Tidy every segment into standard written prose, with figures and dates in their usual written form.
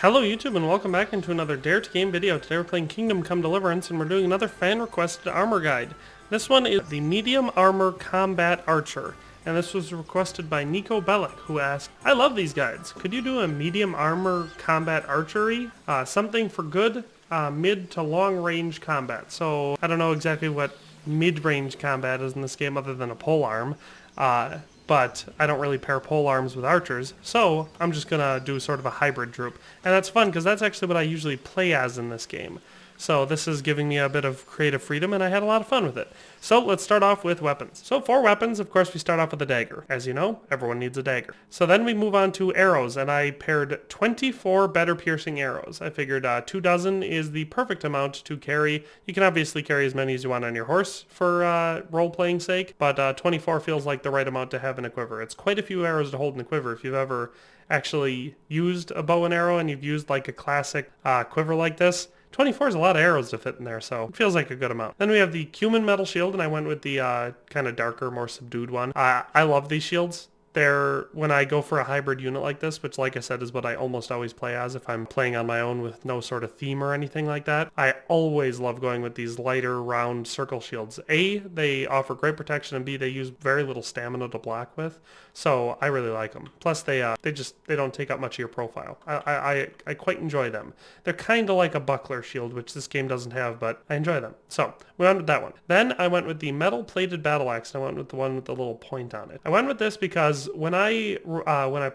Hello YouTube and welcome back into another Dare to Game video. Today we're playing Kingdom Come Deliverance and we're doing another fan requested armor guide. This one is the medium armor combat archer, and this was requested by Nico Bellic, who asked, I love these guides. Could you do a medium armor combat archery? Something for good mid to long range combat. So I don't know exactly what mid-range combat is in this game other than a polearm. But I don't really pair polearms with archers, so I'm just gonna do sort of a hybrid troop. And that's fun, because that's actually what I usually play as in this game. So this is giving me a bit of creative freedom, and I had a lot of fun with it. So let's start off with weapons. So for weapons, of course, we start off with a dagger. As you know, everyone needs a dagger. So then we move on to arrows, and I paired 24 better piercing arrows. I figured 2 dozen is the perfect amount to carry. You can obviously carry as many as you want on your horse for role-playing sake, but 24 feels like the right amount to have in a quiver. It's quite a few arrows to hold in a quiver. If you've ever actually used a bow and arrow and you've used like a classic quiver like this, 24 is a lot of arrows to fit in there, so it feels like a good amount. Then we have the Cuman metal shield, and I went with the kind of darker, more subdued one. I love these shields. When I go for a hybrid unit like this, which like I said is what I almost always play as if I'm playing on my own with no sort of theme or anything like that, I always love going with these lighter round circle shields. A, they offer great protection, and B, they use very little stamina to block with, so I really like them. Plus they don't take up much of your profile. I quite enjoy them. They're kind of like a buckler shield, which this game doesn't have, but I enjoy them. So we went with that one. Then I went with the metal plated battle axe, and I went with the one with the little point on it. I went with this because when I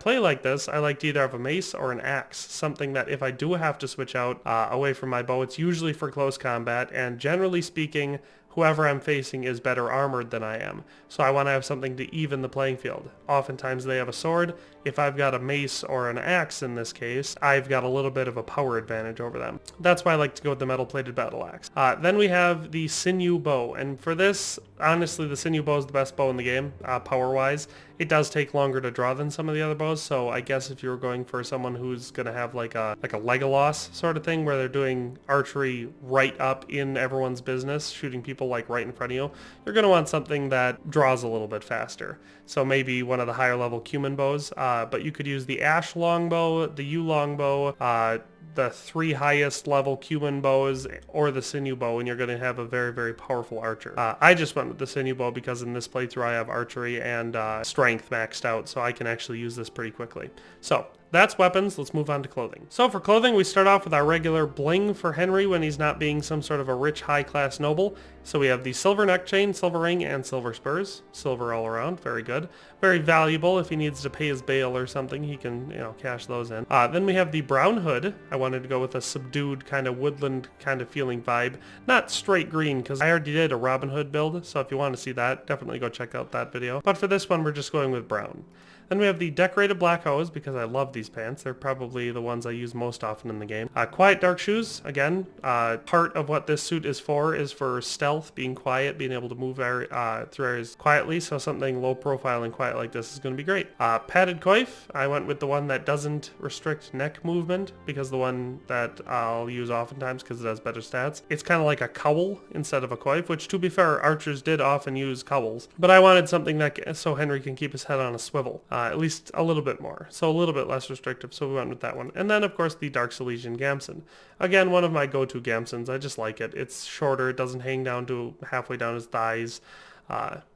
play like this, I like to either have a mace or an axe, something that if I do have to switch out away from my bow, it's usually for close combat, and generally speaking, whoever I'm facing is better armored than I am. So I want to have something to even the playing field. Oftentimes they have a sword. If I've got a mace or an axe in this case, I've got a little bit of a power advantage over them. That's why I like to go with the metal plated battle axe. Then we have the sinew bow, and for this, honestly, the sinew bow is the best bow in the game, power-wise. It does take longer to draw than some of the other bows, so I guess if you were going for someone who's going to have like a Legolas sort of thing, where they're doing archery right up in everyone's business, shooting people like right in front of you, you're going to want something that draws a little bit faster. So maybe one of the higher level Cuman bows, but you could use the Ash longbow, the Yew longbow, the 3 highest level Cuman bows, or the sinew bow, and you're going to have a very, very powerful archer. I just went with the sinew bow because in this playthrough I have archery and strength maxed out, so I can actually use this pretty quickly. So that's weapons. Let's move on to clothing. So for clothing, we start off with our regular bling for Henry when he's not being some sort of a rich high-class noble. So we have the silver neck chain, silver ring, and silver spurs. Silver all around. Very good. Very valuable. If he needs to pay his bail or something, he can, cash those in. Then we have the brown hood. I wanted to go with a subdued kind of woodland kind of feeling vibe. Not straight green, because I already did a Robin Hood build, so if you want to see that, definitely go check out that video. But for this one, we're just going with brown. Then we have the decorated black hose, because I love these pants. They're probably the ones I use most often in the game. Quiet dark shoes, again, part of what this suit is for stealth, being quiet, being able to move through areas quietly, so something low profile and quiet like this is going to be great. Padded coif, I went with the one that doesn't restrict neck movement, because the one that I'll use oftentimes because it has better stats. It's kind of like a cowl instead of a coif, which to be fair, archers did often use cowls, but I wanted something that so Henry can keep his head on a swivel. At least a little bit more, so a little bit less restrictive, so we went with that one. And then of course the Dark Silesian Gamson. Again, one of my go-to Gamsons. I just like it. It's shorter, it doesn't hang down to halfway down his thighs.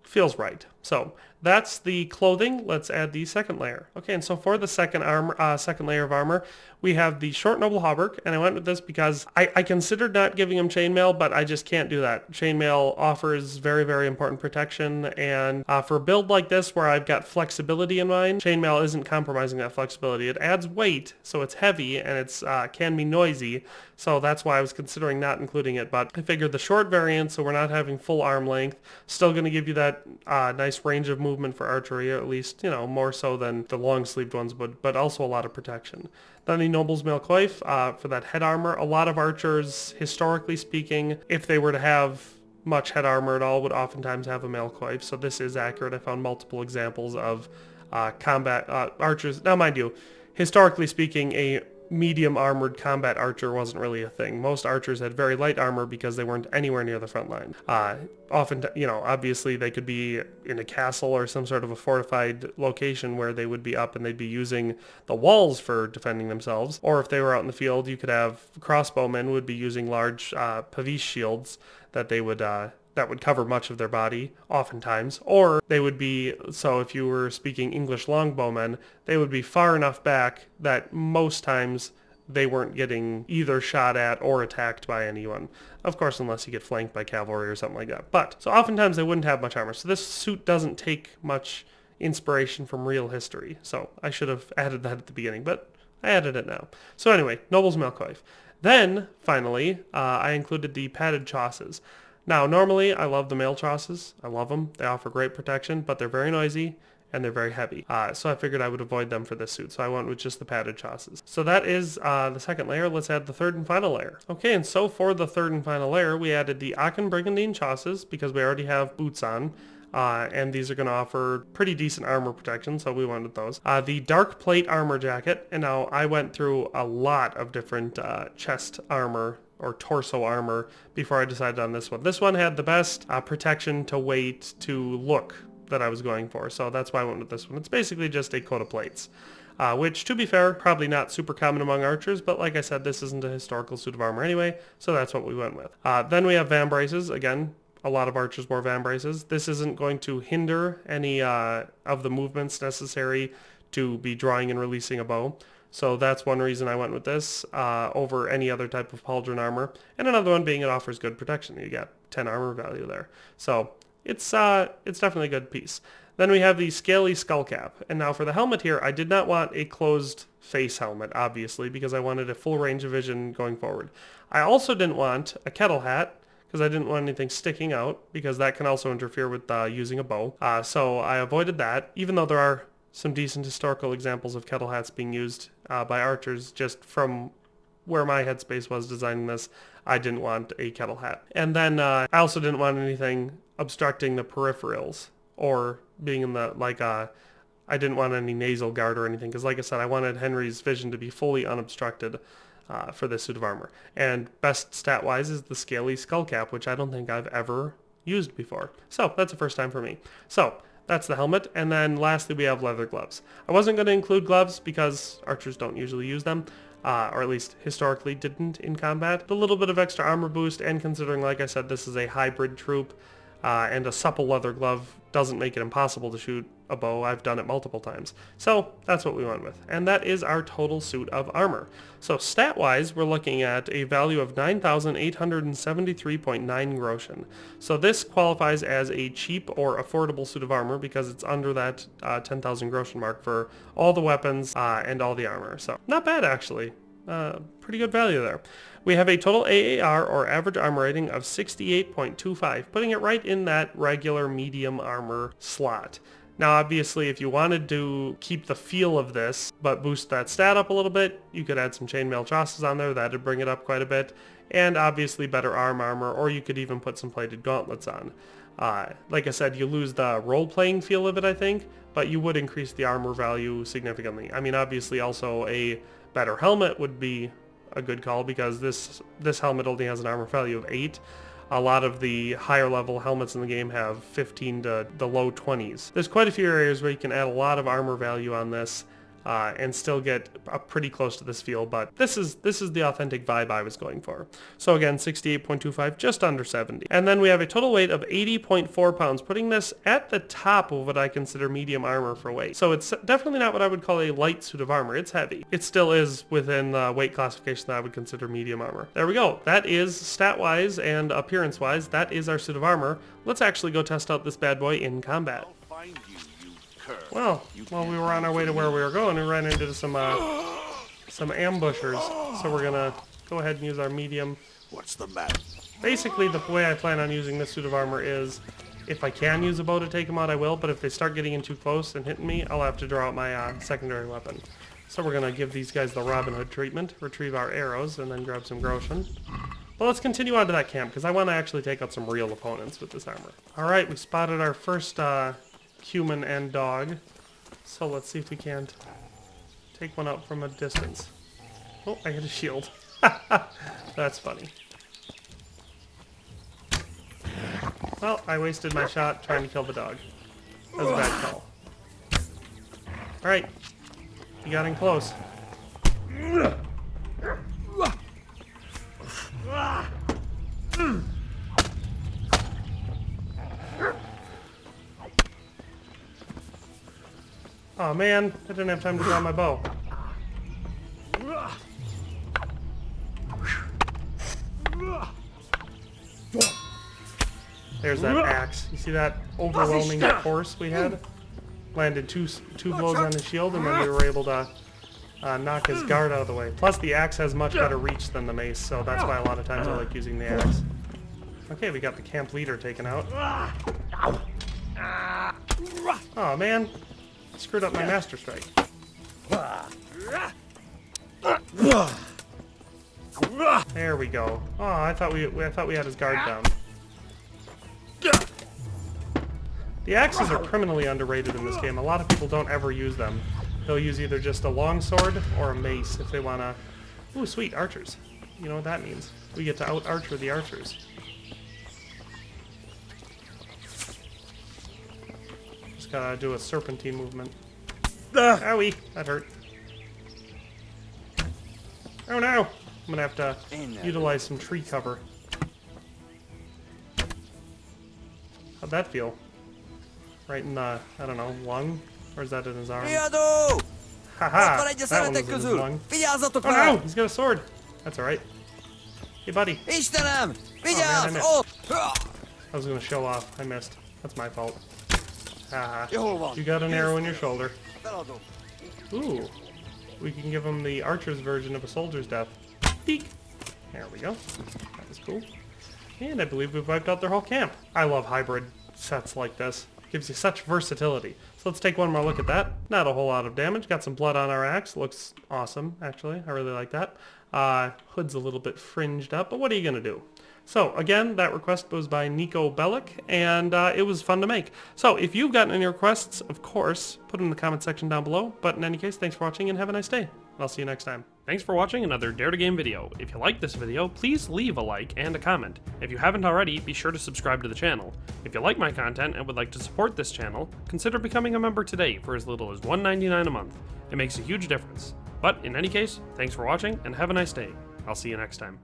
Feels right. So that's the clothing. Let's add the second layer. Okay, and so for the second layer of armor, we have the short noble hauberk, and I went with this because I considered not giving him chainmail, but I just can't do that. Chainmail offers very, very important protection, and for a build like this where I've got flexibility in mind, chainmail isn't compromising that flexibility. It adds weight, so it's heavy, and it's can be noisy, so that's why I was considering not including it, but I figured the short variant, so we're not having full arm length, still going to give you that nice range of movement for archery, or at least, more so than the long-sleeved ones, but also a lot of protection. Then the Noble's Mail Coif for that head armor. A lot of archers, historically speaking, if they were to have much head armor at all, would oftentimes have a mail coif, so this is accurate. I found multiple examples of combat archers. Now, mind you, historically speaking, a medium armored combat archer wasn't really a thing. Most archers had very light armor because they weren't anywhere near the front line. Often, obviously they could be in a castle or some sort of a fortified location where they would be up and they'd be using the walls for defending themselves. Or if they were out in the field, you could have crossbowmen would be using large paviche shields that they would that would cover much of their body, oftentimes. Or they would be, so if you were speaking English longbowmen, they would be far enough back that most times they weren't getting either shot at or attacked by anyone. Of course, unless you get flanked by cavalry or something like that. But, so oftentimes they wouldn't have much armor. So this suit doesn't take much inspiration from real history. So I should have added that at the beginning, but I added it now. So anyway, Noble's Malcoif. Then, finally, I included the padded chausses. Now, normally, I love the mail chausses. I love them. They offer great protection, but they're very noisy and they're very heavy. So I figured I would avoid them for this suit. So I went with just the padded chausses. So that is the second layer. Let's add the third and final layer. Okay, and so for the third and final layer, we added the Aachen Brigandine chausses because we already have boots on. And these are going to offer pretty decent armor protection, so we went with those. The dark plate armor jacket, and now I went through a lot of different chest armor or torso armor before I decided on this one. This one had the best protection to weight to look that I was going for, so that's why I went with this one. It's basically just a coat of plates, which, to be fair, probably not super common among archers, but like I said, this isn't a historical suit of armor anyway, so that's what we went with. Then we have vambraces. Again, a lot of archers wore vambraces. This isn't going to hinder any of the movements necessary to be drawing and releasing a bow. So that's one reason I went with this over any other type of pauldron armor. And another one being it offers good protection. You get 10 armor value there. So it's definitely a good piece. Then we have the scaly skull cap. And now for the helmet here, I did not want a closed face helmet, obviously, because I wanted a full range of vision going forward. I also didn't want a kettle hat, because I didn't want anything sticking out, because that can also interfere with using a bow. So I avoided that, even though there are some decent historical examples of kettle hats being used by archers. Just from where my headspace was designing this, I didn't want a kettle hat. And then I also didn't want anything obstructing the peripherals, or being in the, I didn't want any nasal guard or anything, because like I said, I wanted Henry's vision to be fully unobstructed for this suit of armor. And best stat-wise is the scaly skull cap, which I don't think I've ever used before. So that's the first time for me. So that's the helmet, and then lastly we have leather gloves. I wasn't going to include gloves because archers don't usually use them, or at least historically didn't in combat. A little bit of extra armor boost, and considering, like I said, this is a hybrid troop, and a supple leather glove doesn't make it impossible to shoot a bow. I've done it multiple times. So that's what we went with. And that is our total suit of armor. So stat-wise, we're looking at a value of 9,873.9 groschen. So this qualifies as a cheap or affordable suit of armor because it's under that 10,000 groschen mark for all the weapons and all the armor. So not bad, actually. Pretty good value there. We have a total AAR, or average armor rating, of 68.25, putting it right in that regular medium armor slot. Now obviously if you wanted to keep the feel of this but boost that stat up a little bit, you could add some chainmail chausses on there. That'd bring it up quite a bit. And obviously better arm armor, or you could even put some plated gauntlets on. Like I said, you lose the role-playing feel of it, I think, but you would increase the armor value significantly. I mean, obviously also a better helmet would be a good call, because this helmet only has an armor value of 8. A lot of the higher level helmets in the game have 15 to the low 20s. There's quite a few areas where you can add a lot of armor value on this and still get pretty close to this feel, but this is the authentic vibe I was going for. So again, 68.25, just under 70. And then we have a total weight of 80.4 pounds, putting this at the top of what I consider medium armor for weight. So it's definitely not what I would call a light suit of armor. It's heavy. It still is within the weight classification that I would consider medium armor. There we go. That is, stat-wise and appearance-wise, that is our suit of armor. Let's actually go test out this bad boy in combat. Well, while we were on our way to where we were going, we ran into some ambushers. So we're gonna go ahead and use our medium. What's the matter? Basically, the way I plan on using this suit of armor is, if I can use a bow to take them out, I will. But if they start getting in too close and hitting me, I'll have to draw out my secondary weapon. So we're gonna give these guys the Robin Hood treatment, retrieve our arrows, and then grab some groschen. But let's continue on to that camp, because I want to actually take out some real opponents with this armor. Alright, we spotted our first Cuman and dog. So let's see if we can't take one out from a distance. Oh, I hit a shield. That's funny. Well, I wasted my shot trying to kill the dog. That was a bad call. Alright. You got in close. Oh man, I didn't have time to draw my bow. There's that axe. You see that overwhelming force we had? Landed two blows on his shield, and then we were able to knock his guard out of the way. Plus, the axe has much better reach than the mace, so that's why a lot of times I like using the axe. Okay, we got the camp leader taken out. Oh man, screwed up my master strike. There we go. Oh, I thought we had his guard down. The axes are criminally underrated in this game. A lot of people don't ever use them. They'll use either just a long sword or a mace if they want to... Ooh, sweet, archers. You know what that means. We get to out-archer the archers. Just gotta do a serpentine movement. Owie, that hurt. Oh no! I'm gonna have to utilize some tree cover. How'd that feel? Right in the, I don't know, lung? Or is that in his arm? Haha! That one was in his lung. Oh no! He's got a sword! That's alright. Hey buddy! Oh man, I missed. I was gonna show off. I missed. That's my fault. Haha. You got an arrow in your shoulder. Ooh. We can give him the archer's version of a soldier's death. Peek! There we go. That was cool. And I believe we've wiped out their whole camp. I love hybrid sets like this. Gives you such versatility. So let's take one more look at that. Not a whole lot of damage. Got some blood on our axe. Looks awesome, actually. I really like that. Hood's a little bit fringed up, but what are you going to do? So, again, that request was by Nico Bellic, and it was fun to make. So, if you've gotten any requests, of course, put them in the comment section down below. But in any case, thanks for watching and have a nice day. I'll see you next time. Thanks for watching another Dare to Game video. If you liked this video, please leave a like and a comment. If you haven't already, be sure to subscribe to the channel. If you like my content and would like to support this channel, consider becoming a member today for as little as $1.99 a month. It makes a huge difference. But in any case, thanks for watching and have a nice day. I'll see you next time.